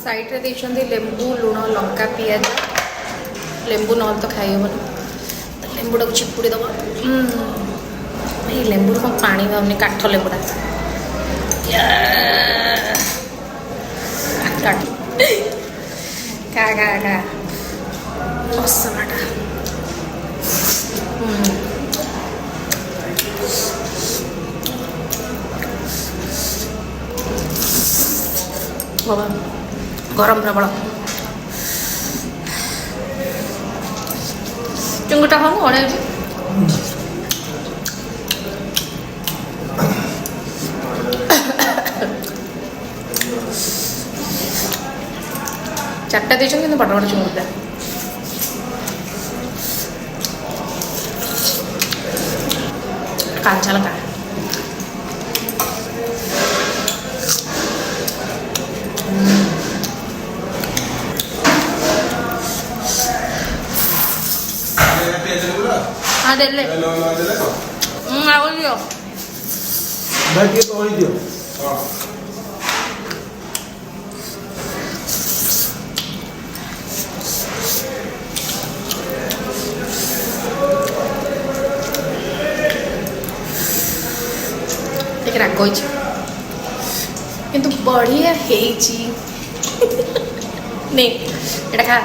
side रे देइछन्ती लेंबू लुण लंका पियाज लेंबू न तो खाई हेबन लेंबूटा को चिपुड़ी दब ये लेंबू कौन पानी भावनी काठ लेंबूटा काट का का का असमाटा बाबा गरम प्रबल चिंगुटा हम अड़े चार्टा दे बड़ बड़ चिंगुटा कांचा लगा हाँ दे ले आवल दियो बाकी तो होई दियो ଟିକେ ରାଗ ହେଇଛି କିନ୍ତୁ ବଢ଼ିଆ ହେଇଛି ନେ ଏଇଟା ଖା